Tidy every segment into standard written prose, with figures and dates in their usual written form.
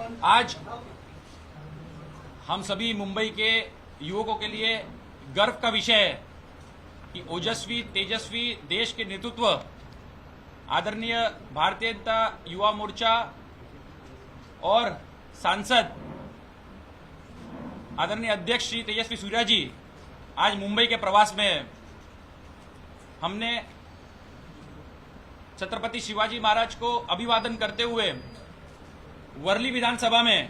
आज हम सभी मुंबई के युवकों के लिए गर्व का विषय है कि ओजस्वी तेजस्वी देश के नेतृत्व आदरणीय भारतीय जनता युवा मोर्चा और सांसद आदरणीय अध्यक्ष श्री तेजस्वी सूर्या जी आज मुंबई के प्रवास में है। हमने छत्रपति शिवाजी महाराज को अभिवादन करते हुए वर्ली विधानसभा में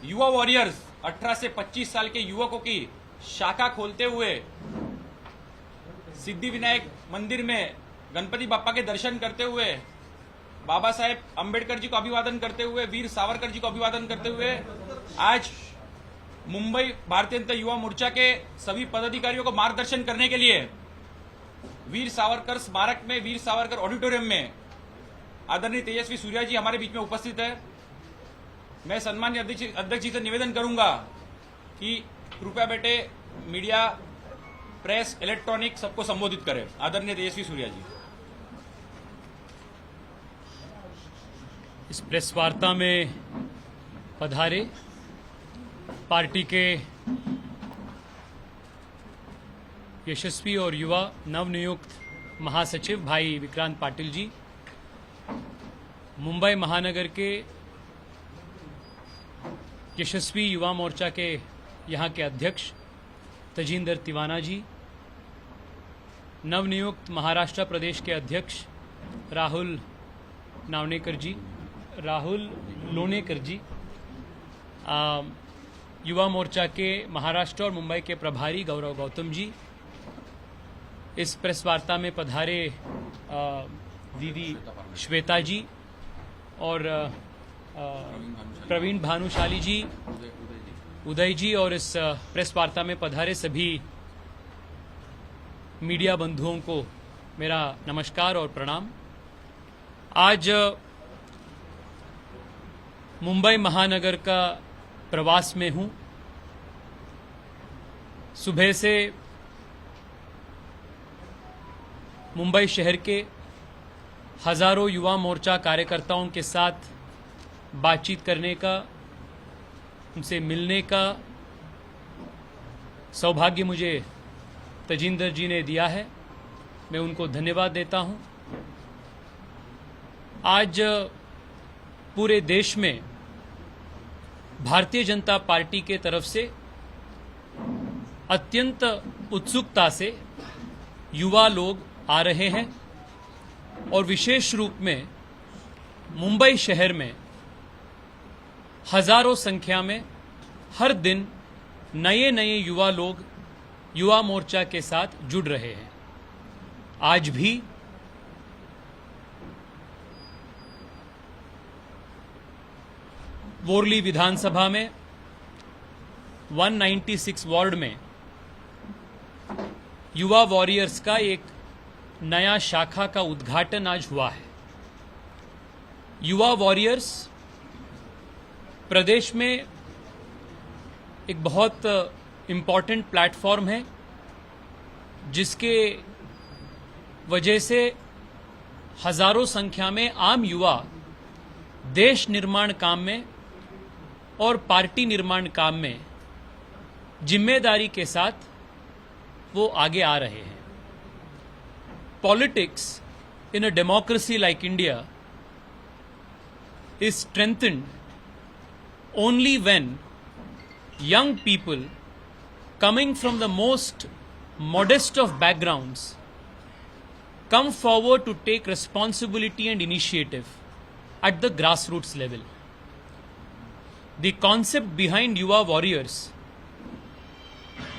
युवा वॉरियर्स 18 से 25 साल के युवकों की शाखा खोलते हुए सिद्धि विनायक मंदिर में गणपति बाप्पा के दर्शन करते हुए बाबा साहेब अंबेडकर जी को अभिवादन करते हुए वीर सावरकर जी को अभिवादन करते हुए आज मुंबई भारतीय जनता युवा मोर्चा के सभी पदाधिकारियों को मार्गदर्शन करने के लिए वीर सावरकर स्मारक में वीर सावरकर ऑडिटोरियम में आदरणीय तेजस्वी सूर्या जी हमारे बीच में उपस्थित है। मैं सम्मानीय अध्यक्ष जी से निवेदन करूंगा कि कृपया बेटे मीडिया प्रेस इलेक्ट्रॉनिक सबको संबोधित करें। आदरणीय तेजस्वी सूर्या जी। इस प्रेस वार्ता में पधारे पार्टी के यशस्वी और युवा नवनियुक्त महासचिव भाई विक्रांत पाटिल जी, मुंबई महानगर के यशस्वी युवा मोर्चा के यहाँ के अध्यक्ष तजिंदर तिवाना जी, नवनियुक्त महाराष्ट्र प्रदेश के अध्यक्ष राहुल लोनेकर जी, युवा मोर्चा के महाराष्ट्र और मुंबई के प्रभारी गौरव गौतम जी, इस प्रेस वार्ता में पधारे दीदी श्वेता जी और प्रवीण भानुशाली जी, उदय जी और इस प्रेस वार्ता में पधारे सभी मीडिया बंधुओं को मेरा नमस्कार और प्रणाम। आज मुंबई महानगर का प्रवास में हूं। सुबह से मुंबई शहर के हजारों युवा मोर्चा कार्यकर्ताओं के साथ बातचीत करने का, उनसे मिलने का सौभाग्य मुझे तजिंदर जी ने दिया है। मैं उनको धन्यवाद देता हूं। आज पूरे देश में भारतीय जनता पार्टी के तरफ से अत्यंत उत्सुकता से युवा लोग आ रहे हैं और विशेष रूप में मुंबई शहर में हजारों संख्या में हर दिन नए नए युवा लोग युवा मोर्चा के साथ जुड़ रहे हैं। आज भी वर्ली विधानसभा में 196 वार्ड में युवा वॉरियर्स का एक नया शाखा का उद्घाटन आज हुआ है। युवा वॉरियर्स प्रदेश में एक बहुत इम्पॉर्टेंट प्लेटफॉर्म है, जिसके वजह से हजारों संख्या में आम युवा देश निर्माण काम में और पार्टी निर्माण काम में जिम्मेदारी के साथ वो आगे आ रहे हैं। Politics in a democracy like India is strengthened only when young people coming from the most modest of backgrounds come forward to take responsibility and initiative at the grassroots level. The concept behind Yuva Warriors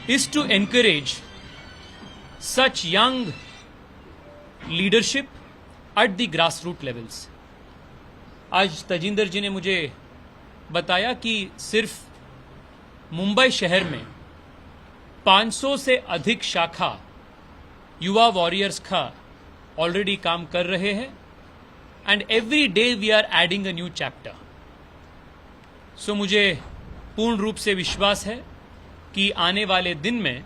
is to encourage such young leadership at the grass root levels. आज तजिंदर जी ने मुझे बताया कि सिर्फ मुंबई शहर में 500 से अधिक शाखा युवा वॉरियर्स का ऑलरेडी काम कर रहे हैं and every day we are adding a new chapter. So मुझे पूर्ण रूप से विश्वास है कि आने वाले दिन में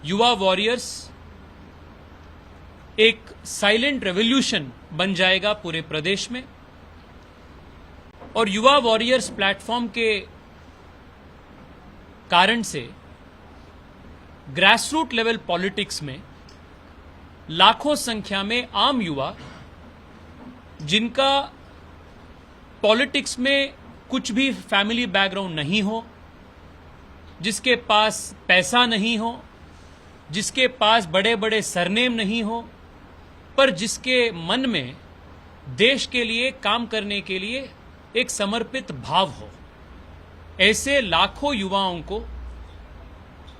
युवा वॉरियर्स एक साइलेंट रेवोल्यूशन बन जाएगा पूरे प्रदेश में। और युवा वॉरियर्स प्लेटफॉर्म के कारण से ग्रास रूट लेवल पॉलिटिक्स में लाखों संख्या में आम युवा, जिनका पॉलिटिक्स में कुछ भी फैमिली बैकग्राउंड नहीं हो, जिसके पास पैसा नहीं हो, जिसके पास बड़े बड़े सरनेम नहीं हो, पर जिसके मन में देश के लिए काम करने के लिए एक समर्पित भाव हो, ऐसे लाखों युवाओं को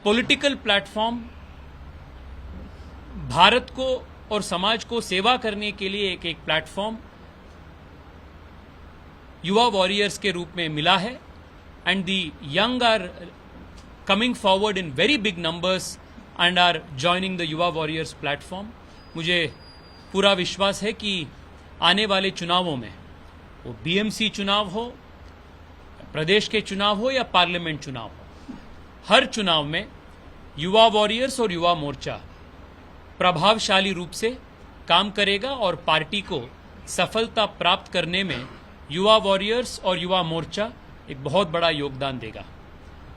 पॉलिटिकल प्लेटफॉर्म भारत को और समाज को सेवा करने के लिए एक प्लेटफॉर्म युवा वॉरियर्स के रूप में मिला है। And the young are coming forward in very big numbers and are joining the Yuva warriors platform. मुझे पूरा विश्वास है कि आने वाले चुनावों में, वो बीएमसी चुनाव हो, प्रदेश के चुनाव हो या पार्लियामेंट चुनाव हो, हर चुनाव में युवा वॉरियर्स और युवा मोर्चा प्रभावशाली रूप से काम करेगा और पार्टी को सफलता प्राप्त करने में युवा वॉरियर्स और युवा मोर्चा एक बहुत बड़ा योगदान देगा।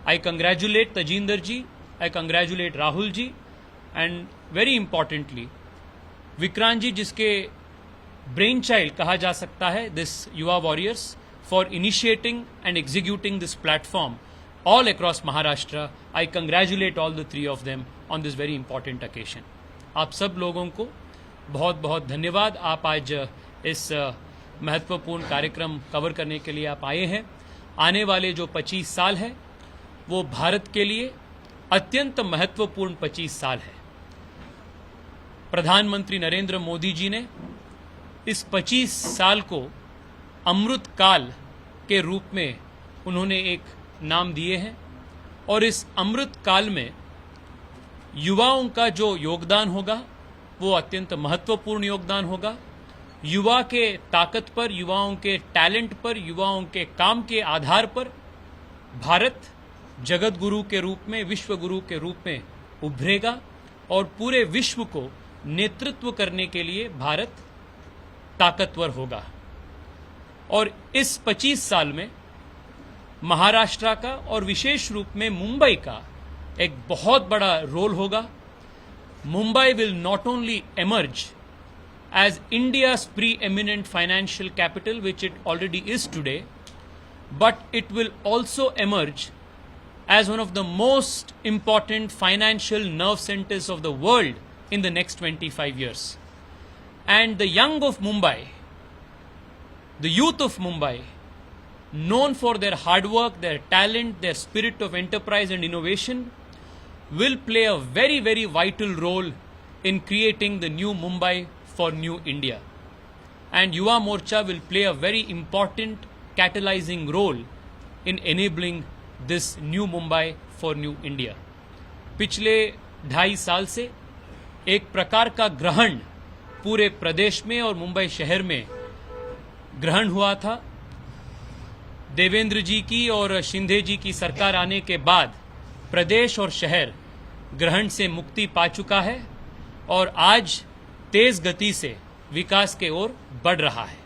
I congratulate Tajinder ji, I congratulate Rahul ji, and very importantly Vikrant ji, जिसके ब्रेन चाइल्ड कहा जा सकता है this Yuva warriors, for initiating and executing this platform all across Maharashtra. I congratulate all the three of them on this very important occasion. आप सब लोगों को बहुत बहुत धन्यवाद। आप आज इस महत्वपूर्ण कार्यक्रम कवर करने के लिए आप आए हैं। आने वाले जो 25 साल है वो भारत के लिए अत्यंत महत्वपूर्ण 25 साल है। प्रधानमंत्री नरेंद्र मोदी जी ने इस 25 साल को अमृत काल के रूप में उन्होंने एक नाम दिए हैं और इस अमृत काल में युवाओं का जो योगदान होगा वो अत्यंत महत्वपूर्ण योगदान होगा। युवा के ताकत पर, युवाओं के टैलेंट पर, युवाओं के काम के आधार पर भारत जगत गुरु के रूप में, विश्व गुरु के रूप में उभरेगा और पूरे विश्व को नेतृत्व करने के लिए भारत ताकतवर होगा। और इस 25 साल में महाराष्ट्र का और विशेष रूप में मुंबई का एक बहुत बड़ा रोल होगा। Mumbai will not only emerge as India's preeminent financial capital, which it already is today, but it will also emerge as one of the most important financial nerve centers of the world in the next 25 years. And the young of Mumbai, the youth of Mumbai, known for their hard work, their talent, their spirit of enterprise and innovation, will play a very, very vital role in creating the new Mumbai for new India. And Yuva Morcha will play a very important catalyzing role in enabling this new Mumbai for new India. पिछले 2.5 साल से एक प्रकार का ग्रहण पूरे प्रदेश में और मुंबई शहर में ग्रहण हुआ था। देवेंद्र जी की और शिंदे जी की सरकार आने के बाद प्रदेश और शहर ग्रहण से मुक्ति पा चुका है और आज तेज गति से विकास के ओर बढ़ रहा है।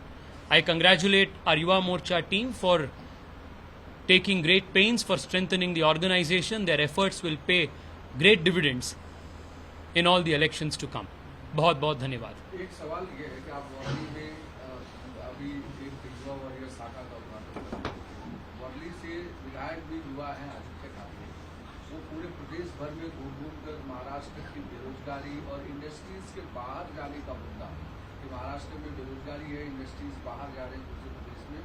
आई congratulate our Yuva Morcha team for taking great pains for strengthening the organization. Their efforts will pay great dividends in all the elections to come. बहुत बहुत धन्यवाद। एक सवाल ये है कि आप वर्ली में अभी एक युवा वॉरियर शाखा का उद्घाटन कर रहे हैं। वर्ली से विधायक भी युवा हैं आदित्य ठाकरे, वो पूरे प्रदेश भर में घूम कर महाराष्ट्र की बेरोजगारी और इंडस्ट्रीज के बाहर जाने का मुद्दा कि महाराष्ट्र में बेरोजगारी है, इंडस्ट्रीज बाहर जा रहे हैं दूसरे प्रदेश में,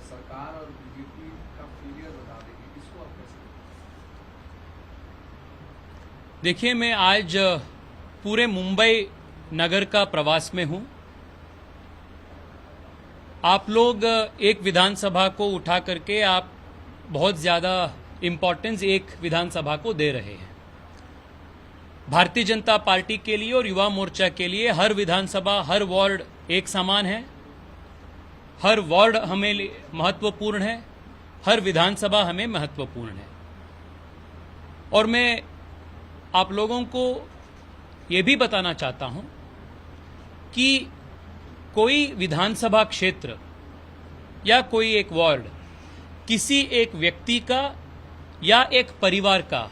सरकार और बीजेपी का फेलियर बता देगी, इसको आप कैसे? देखिए, मैं आज पूरे मुंबई नगर का प्रवास में हूं। आप लोग एक विधानसभा को उठा करके आप बहुत ज्यादा इंपॉर्टेंस एक विधानसभा को दे रहे हैं। भारतीय जनता पार्टी के लिए और युवा मोर्चा के लिए हर विधानसभा, हर वार्ड एक समान है, हर वार्ड हमें महत्वपूर्ण है, हर विधानसभा हमें महत्वपूर्ण है। और मैं आप लोगों को ये भी बताना चाहता हूं कि कोई विधानसभा क्षेत्र या कोई एक वार्ड किसी एक व्यक्ति का या एक परिवार का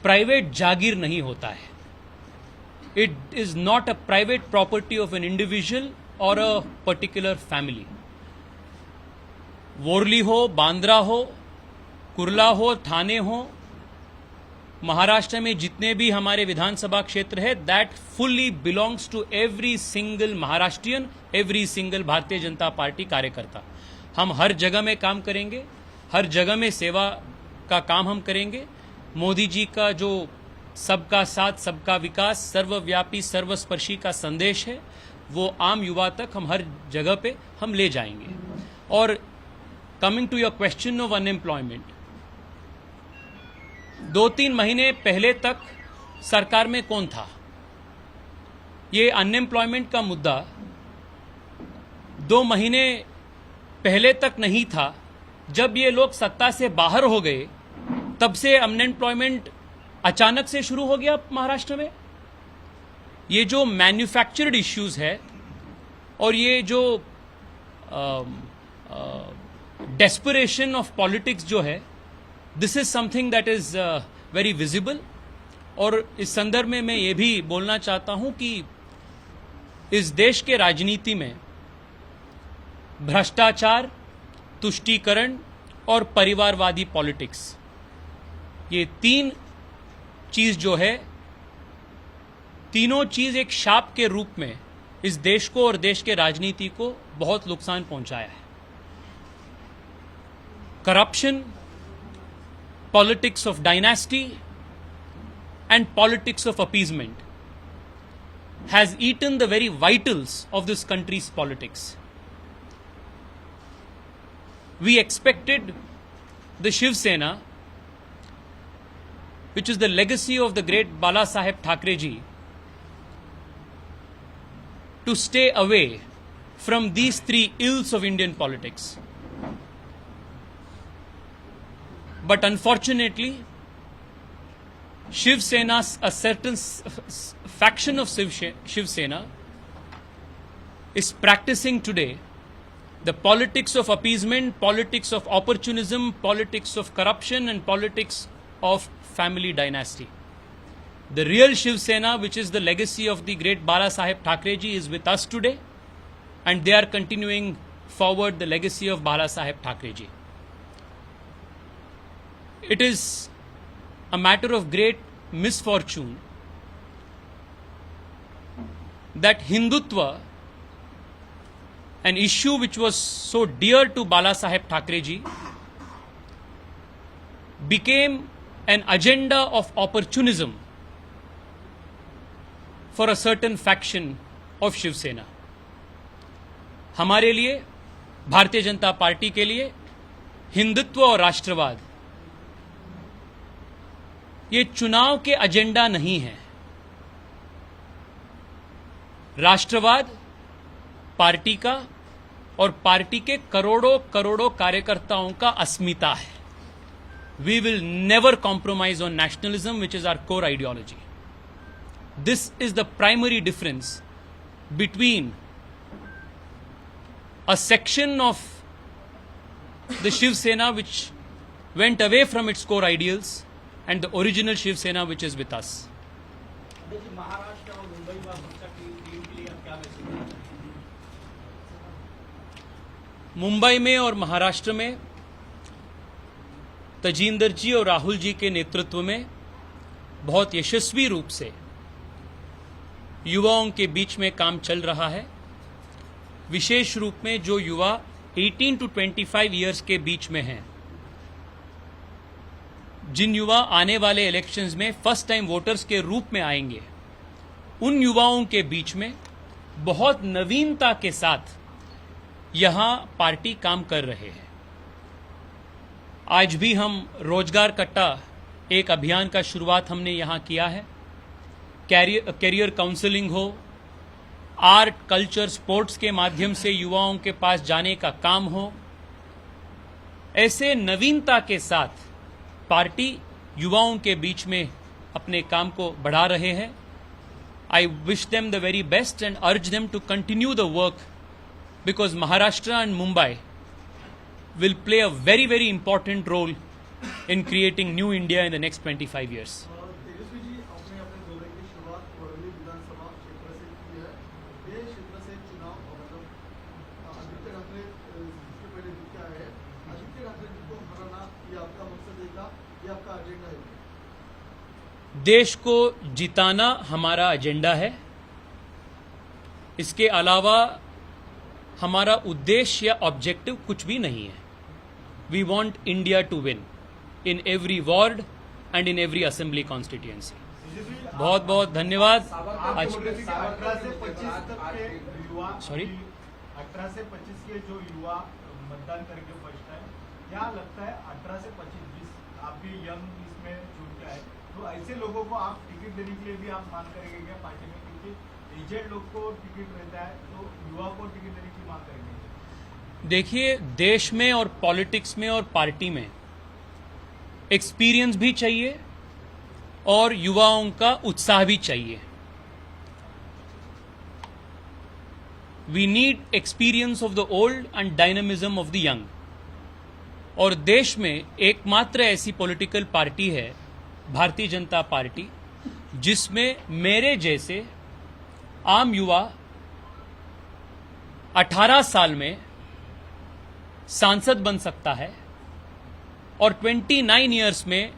प्राइवेट जागीर नहीं होता है. It is not a private property of an individual और अ पर्टिकुलर फैमिली. वोरली हो, बांद्रा हो, कुर्ला हो, थाने हो, महाराष्ट्र में जितने भी हमारे विधानसभा क्षेत्र है, that fully belongs to every single Maharashtrian, every single Bharatiya Janata party कार्यकर्ता. हम हर जगह में काम करेंगे, हर जगह में सेवा का काम हम करेंगे. मोदी जी का जो सबका साथ, सबका विकास, सर्वव्यापी, सर्वस्पर्शी का संदेश है, वो आम युवा तक हम हर जगह पे हम ले जाएंगे. और coming to your question of unemployment, 2-3 महीने पहले तक सरकार में कौन था? ये अनएम्प्लॉयमेंट का मुद्दा 2 महीने पहले तक नहीं था. जब ये लोग सत्ता से बाहर हो गए, तब से अनएम्प्लॉयमेंट अचानक से शुरू हो गया महाराष्ट्र में. ये जो मैन्युफैक्चर्ड इश्यूज है और ये जो डेस्परेशन ऑफ पॉलिटिक्स जो है, this is something that is very visible. और इस संदर्भ में मैं ये भी बोलना चाहता हूं कि इस देश के राजनीति में भ्रष्टाचार, तुष्टीकरण और परिवारवादी पॉलिटिक्स, ये 3 चीज जो है, तीनों चीज एक शाप के रूप में इस देश को और देश के राजनीति को बहुत नुकसान पहुंचाया है. Corruption, politics of dynasty and politics of appeasement has eaten the very vitals of this country's politics. We expected the Shiv Sena, which is the legacy of the great Bala Saheb Thackeray ji, to stay away from these 3 ills of Indian politics. But unfortunately, Shiv Sena, a certain faction of Shiv Sena, is practicing today the politics of appeasement, politics of opportunism, politics of corruption, and politics of family dynasty. The real Shiv Sena, which is the legacy of the great Bala Saheb Thackeray ji, is with us today, and they are continuing forward the legacy of Bala Saheb Thackeray ji. It is a matter of great misfortune that Hindutva, an issue which was so dear to Bala Saheb Thackeray ji, became an agenda of opportunism for a certain faction of Shiv Sena. हमारे लिए, भारतीय Janata party के लिए, हिंदुत्व और राष्ट्रवाद ये चुनाव के एजेंडा नहीं है. राष्ट्रवाद पार्टी का और पार्टी के करोड़ों करोड़ों कार्यकर्ताओं का अस्मिता है. We will never compromise on nationalism, which is our core ideology. This is the primary difference between a section of the Shiv Sena which went away from its core ideals and the original Shiv Sena which is with us. Maharashtra और मुंबई में भाजपा की team के लिए आप क्या message देना चाहेंगे? मुंबई में और महाराष्ट्र में तजिंदर जी और राहुल जी के नेतृत्व में बहुत यशस्वी रूप से युवाओं के बीच में काम चल रहा है. विशेष रूप में जो युवा 18 to 25 इयर्स के बीच में हैं, जिन युवा आने वाले इलेक्शंस में फर्स्ट टाइम वोटर्स के रूप में आएंगे, उन युवाओं के बीच में बहुत नवीनता के साथ यहां पार्टी काम कर रहे हैं. आज भी हम रोजगार कट्टा एक अभियान का शुरुआत हमने यहां किया है. कैरियर काउंसलिंग हो, आर्ट, कल्चर, स्पोर्ट्स के माध्यम से युवाओं के पास जाने का काम हो, ऐसे नवीनता के साथ पार्टी युवाओं के बीच में अपने काम को बढ़ा रहे हैं. I wish them the very best and urge them to continue the work because Maharashtra and Mumbai will play a very, very important role in creating new India in the next 25 years. Tejashwi ji, आपने अपने दौरे की शुरुआत वर्ली विधानसभा क्षेत्र से की है। ये क्षेत्र से चुनाव मतलब आदित्य ठाकरे इसके पहले जीत के आए हैं। आदित्य ठाकरे जी को हराना ये आपका मकसद है, ये आपका एजेंडा है? देश को जिताना हमारा एजेंडा है। इसके अलावा हमारा उद्देश्य या ऑब्जेक्टिव कुछ भी नहीं है। We want India to win in every ward and in every assembly constituency. बहुत बहुत धन्यवाद। आज 18 से 25 तक के युवा, Sorry? 18 से 25 के जो युवा मतदान करेंगे फर्स्ट टाइम, क्या लगता है 18 से 25 आप भी यंग इसमें जुड़ के आए, तो ऐसे लोगों को आप टिकट देने के लिए भी आप मांग करेंगे क्या पार्टी में? क्योंकि एजेड लोग को टिकट रहता है, तो युवा को टिकट देने की मांग करेंगे? देखिए, देश में और पॉलिटिक्स में और पार्टी में एक्सपीरियंस भी चाहिए और युवाओं का उत्साह भी चाहिए। We need experience of the old and dynamism of the young. और देश में एकमात्र ऐसी पॉलिटिकल पार्टी है भारतीय जनता पार्टी, जिसमें मेरे जैसे आम युवा 18 साल में सांसद बन सकता है और 29 इयर्स में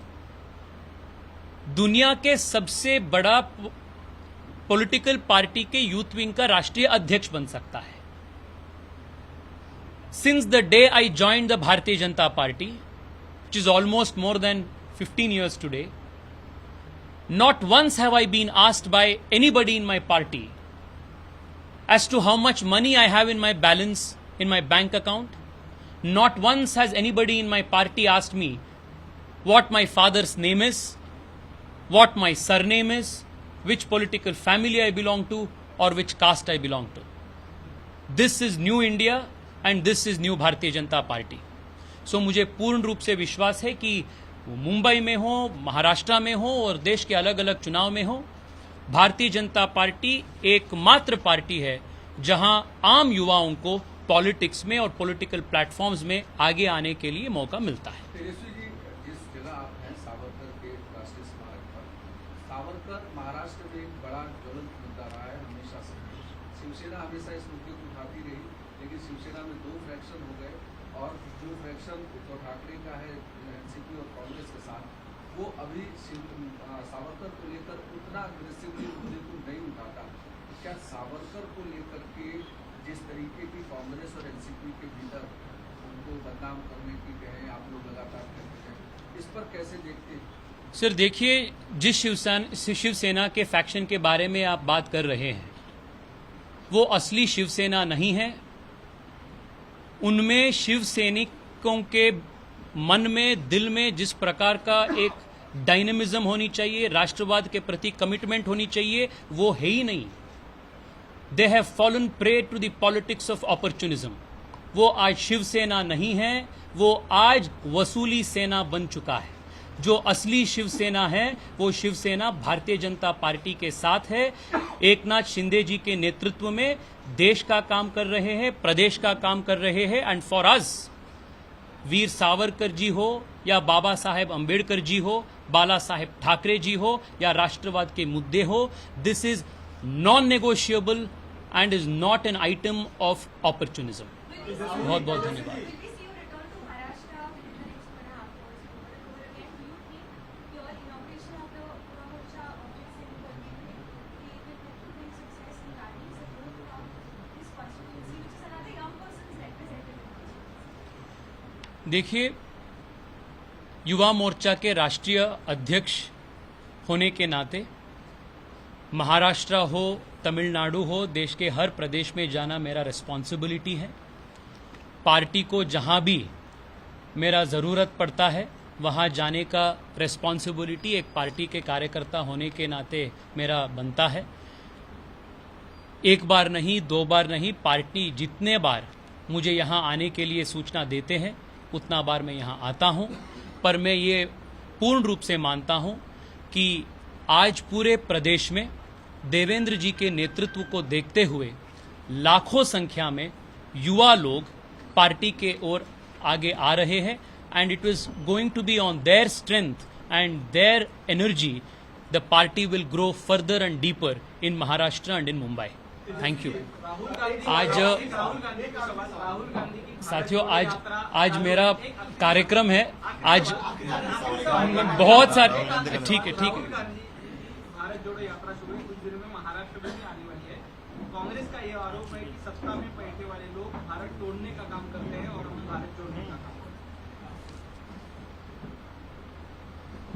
दुनिया के सबसे बड़ा पॉलिटिकल पार्टी के यूथ विंग का राष्ट्रीय अध्यक्ष बन सकता है। Since the day I joined the Bharatiya Janata Party, which is almost more than 15 years today, not once have I been asked by anybody in my party as to how much money I have in my balance in my bank account. Not once has anybody in my party asked me what my father's name is, what my surname is, which political family I belong to, or which caste I belong to. This is new India and this is new Bharatiya Janata Party. So मुझे पूर्ण रूप से विश्वास है कि वो मुंबई में हो, महाराष्ट्र में हो और देश के अलग अलग चुनाव में हो, भारतीय जनता पार्टी एकमात्र पार्टी है जहां आम युवाओं को पॉलिटिक्स में और पॉलिटिकल प्लेटफॉर्म्स में आगे आने के लिए मौका मिलता है। तेजस्वी जी, जिस जगह आप हैं सावरकर के राष्ट्रीय स्मारक पर, सावरकर महाराष्ट्र में एक बड़ा ज्वलंत मुद्दा रहा है हमेशा से। शिवसेना हमेशा इस मुद्दे को उठाती रही, लेकिन शिवसेना में 2 फ्रैक्शन हो गए और जो फ्रैक्शन उद्धव ठाकरे का है एनसीपी और कांग्रेस के साथ, वो अभी सावरकर को लेकर उतना अग्रेसिवली मुद्दे को नहीं उठाता। क्या सावरकर को लेकर के जिस तरीके की कांग्रेस और एनसीपी के भीतर उनको बदनाम करने की कहें आप लोग लगातार करते हैं, इस पर कैसे देखते हैं? सर देखिए, जिस शिवसेना के फैक्शन के बारे में आप बात कर रहे हैं वो असली शिवसेना नहीं है। उनमें शिव सैनिकों के मन में, दिल में जिस प्रकार का एक डायनेमिज्म होनी चाहिए, राष्ट्रवाद के प्रति कमिटमेंट होनी चाहिए, वो है ही नहीं। They have fallen pray to the politics of opportunism. वो आज शिवसेना नहीं है, वो आज वसूली सेना बन चुका है। जो असली शिवसेना है वो शिवसेना भारतीय जनता पार्टी के साथ है। एकनाथ शिंदे जी के नेतृत्व में देश का काम कर रहे हैं, प्रदेश का काम कर रहे हैं। And for us, Veer Savarkar ji हो या बाबा साहेब अंबेडकर जी हो, बाला साहेब ठाकरे जी हो या राष्ट्रवाद के मुद्दे हो, this is non negotiable and is not an item of opportunism. बहुत बहुत धन्यवाद। देखिए, युवा मोर्चा के राष्ट्रीय अध्यक्ष होने के नाते महाराष्ट्र हो, तमिलनाडु हो, देश के हर प्रदेश में जाना मेरा रिस्पॉन्सिबिलिटी है। पार्टी को जहां भी मेरा ज़रूरत पड़ता है वहां जाने का रिस्पॉन्सिबिलिटी एक पार्टी के कार्यकर्ता होने के नाते मेरा बनता है। एक बार नहीं, 2 बार नहीं, पार्टी जितने बार मुझे यहां आने के लिए सूचना देते हैं उतना बार मैं यहां आता हूं। पर मैं ये पूर्ण रूप से मानता हूं कि आज पूरे प्रदेश में देवेंद्र जी के नेतृत्व को देखते हुए लाखों संख्या में युवा लोग पार्टी के ओर आगे आ रहे हैं and it is going to be on their strength and their energy the party will grow further and deeper in Maharashtra and in Mumbai. Thank you. आज साथियों आज मेरा कार्यक्रम है. आज बहुत सारे ठीक है. भारत जोड़ो यात्रा शुरू हुई कुछ दिनों में महाराष्ट्र में भी आने वाली है. कांग्रेस का ये आरोप है कि सत्ता में बैठे वाले लोग भारत तोड़ने का काम करते हैं और हम भारत जोड़ने का काम करते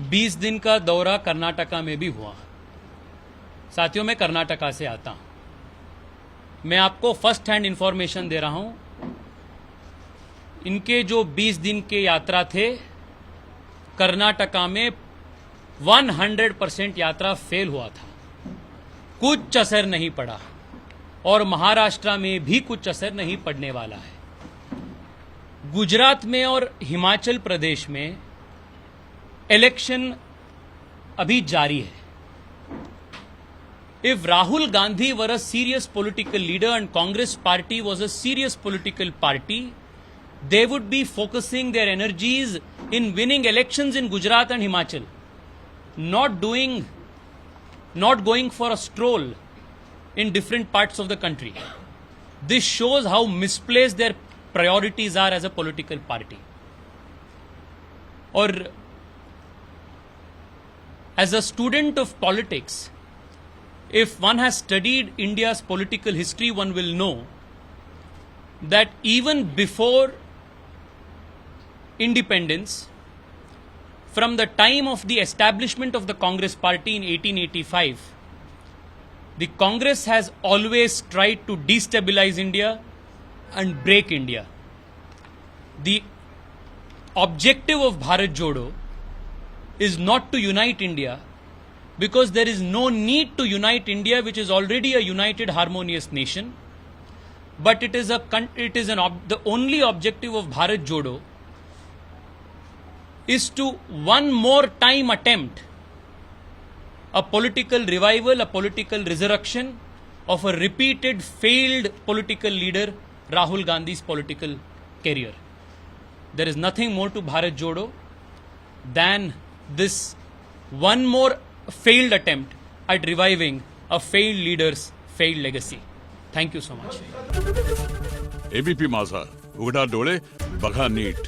हैं. 20 दिन का दौरा कर्नाटका में भी हुआ. साथियों, मैं कर्नाटका से आता हूं. मैं आपको फर्स्ट हैंड इंफॉर्मेशन दे रहा हूं. इनके जो 20 दिन के यात्रा थे, कर्नाटका में 100% यात्रा फेल हुआ था. कुछ असर नहीं पड़ा और महाराष्ट्र में भी कुछ असर नहीं पड़ने वाला है. गुजरात में और हिमाचल प्रदेश में इलेक्शन अभी जारी है. If Rahul Gandhi were a serious political leader and Congress party was a serious political party, they would be focusing their energies in winning elections in Gujarat and Himachal, not going for a stroll in different parts of the country. This shows how misplaced their priorities are as a political party. Or as a student of politics, if one has studied India's political history, one will know that even before independence, from the time of the establishment of the Congress party in 1885, the Congress has always tried to destabilize India and break India. The objective of Bharat Jodo is not to unite India, because there is no need to unite India, which is already a united, harmonious nation. But the only objective of Bharat Jodo is to one more time attempt a political revival, a political resurrection of a repeated failed political leader, Rahul Gandhi's political career. There is nothing more to Bharat Jodo than this one more failed attempt at reviving a failed leader's failed legacy. Thank you so much. ABP माझा, उघडा डोळे बघा NEET.